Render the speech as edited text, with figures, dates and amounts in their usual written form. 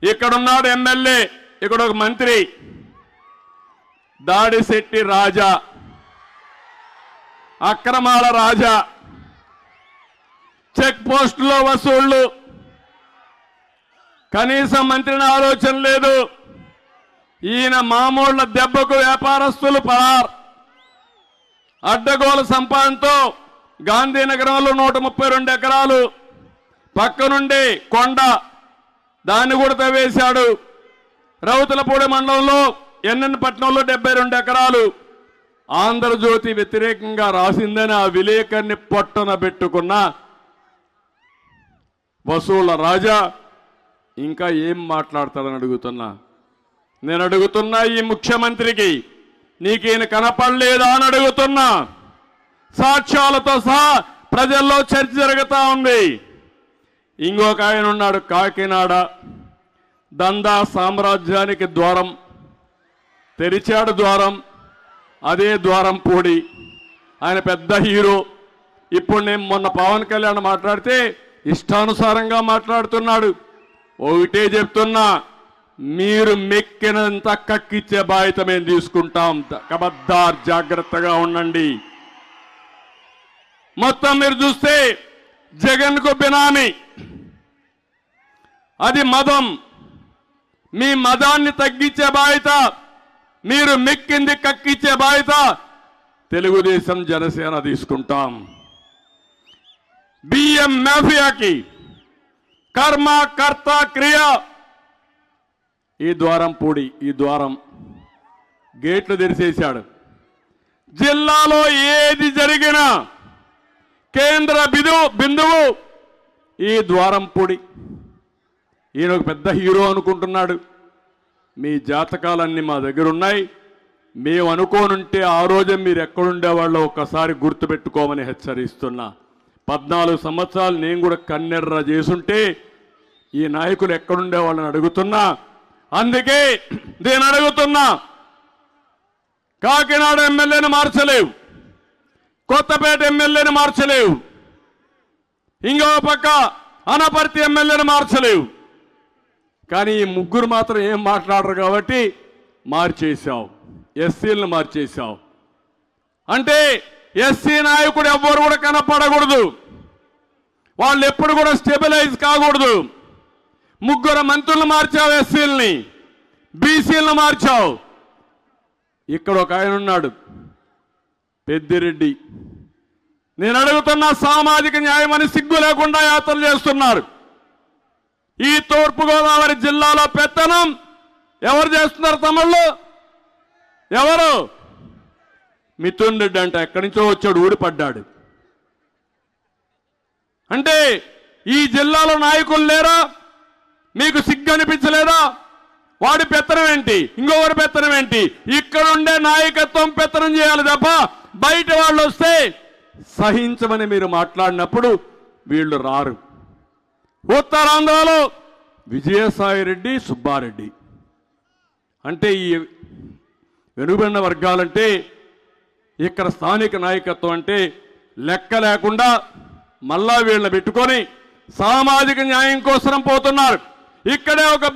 ఇక్కడున్నాడు MLA, ఇక్కడ ఒక మంత్రి దాడిశెట్టి రాజా, అక్రమాల రాజా, చెక్ పోస్టులో వసూళ్లు, కనీసం మంత్రిని ఆలోచన లేదు. ఈయన మామూళ్ల దెబ్బకు వ్యాపారస్తులు పరార్. అడ్డగోలు సంపాదనతో గాంధీనగరంలో 132 ఎకరాలు, పక్కనుండి కొండ, దాన్ని కూడా తవ్వేశాడు. రౌతులపూడి మండలంలో ఎన్నెన్నపట్నంలో 72 ఎకరాలు. ఆంధ్రజ్యోతి వ్యతిరేకంగా రాసిందని ఆ విలేకరిని పొట్టన పెట్టుకున్న వసూళ్ల రాజా ఇంకా ఏం మాట్లాడతాడని అడుగుతున్నా. నేను అడుగుతున్నా ఈ ముఖ్యమంత్రికి, నీకేన కనపడలేదా అని అడుగుతున్నా. సాక్ష్యాలతో సహా ప్రజల్లో చర్చ జరుగుతూ ఉంది. ఇంకొక ఆయన ఉన్నాడు కాకినాడ, దందా సామ్రాజ్యానికి ద్వారం తెరిచాడు. ద్వారం, అదే ద్వారం పూడి. ఆయన పెద్ద హీరో. ఇప్పుడు నేను మొన్న పవన్ కళ్యాణ్ మాట్లాడితే ఇష్టానుసారంగా మాట్లాడుతున్నాడు. ఒకటే చెప్తున్నా, మీరు మెక్కినంత కక్కిచ్చే బాధ్యత మేము తీసుకుంటాం. కబద్దార్, జాగ్రత్తగా ఉండండి. మొత్తం మీరు చూస్తే జగన్ కు బినామీ, అది మదం. మీ మదాన్ని తగ్గించే బాధ్యత, మీరు మెక్కింది కక్కిచ్చే బాధ్యత తెలుగుదేశం జనసేన తీసుకుంటాం. బియ్యం మాఫియాకి కర్మ కర్త క్రియ. ఈ ద్వారం పూడి, ఈ ద్వారం గేట్లు తెరిచేశాడు. జిల్లాలో ఏది జరిగినా కేంద్ర బిందువు ఈ ద్వారం పూడి. ఈయన ఒక పెద్ద హీరో అనుకుంటున్నాడు. మీ జాతకాలన్నీ మా దగ్గర ఉన్నాయి. మేము అనుకోనుంటే ఆ రోజు మీరు ఎక్కడుండేవాళ్ళో ఒక్కసారి గుర్తుపెట్టుకోమని హెచ్చరిస్తున్నా. 14 సంవత్సరాలు నేను కూడా కన్నెర్ర చేసుంటే ఈ నాయకులు ఎక్కడుండేవాళ్ళని అడుగుతున్నా. అందుకే నేను అడుగుతున్నా, కాకినాడ ఎమ్మెల్యేని మార్చలేవు, కొత్తపేట ఎమ్మెల్యేని మార్చలేవు, ఇంకో పక్క అనపర్తి ఎమ్మెల్యేని మార్చలేవు. కానీ ఈ ముగ్గురు మాత్రం ఏం మాట్లాడరు కాబట్టి మార్చేశావు, ఎస్సీలను మార్చేశావు. అంటే ఎస్సీ నాయకుడు ఎవ్వరు కూడా కనపడకూడదు, వాళ్ళు ఎప్పుడు కూడా స్టెబిలైజ్ కాకూడదు. ముగ్గురు మంత్రులు మార్చావు, ఎస్సీలని, బీసీలను మార్చావు. ఇక్కడ ఒక ఆయన ఉన్నాడు పెద్దిరెడ్డి. నేను అడుగుతున్నా, సామాజిక న్యాయం అని సిగ్గు లేకుండా యాత్రలు చేస్తున్నారు. ఈ తూర్పుగోదావరి జిల్లాలో పెత్తనం ఎవరు చేస్తున్నారు తమ్ముళ్ళు? ఎవరు? మిథున్ రెడ్డి అంట, ఎక్కడి నుంచో వచ్చాడు, ఊడిపడ్డాడు. అంటే ఈ జిల్లాలో నాయకులు లేరా? మీకు సిగ్గు అనిపించలేదా? వాడి పెత్తనం ఏంటి, ఇంకొకరి పెత్తనం ఏంటి? ఇక్కడుండే నాయకత్వం పెత్తనం చేయాలి తప్ప బయట వాళ్ళు వస్తే సహించమని మీరు మాట్లాడినప్పుడు వీళ్ళు రారు. ఉత్తరాంధ్రలో విజయసాయిరెడ్డి, సుబ్బారెడ్డి అంటే ఈ వెనుకబడిన వర్గాలంటే, ఇక్కడ స్థానిక నాయకత్వం అంటే లెక్క లేకుండా మళ్ళా వీళ్ళని పెట్టుకొని సామాజిక న్యాయం కోసం పోతున్నారు. ఇక్కడే ఒక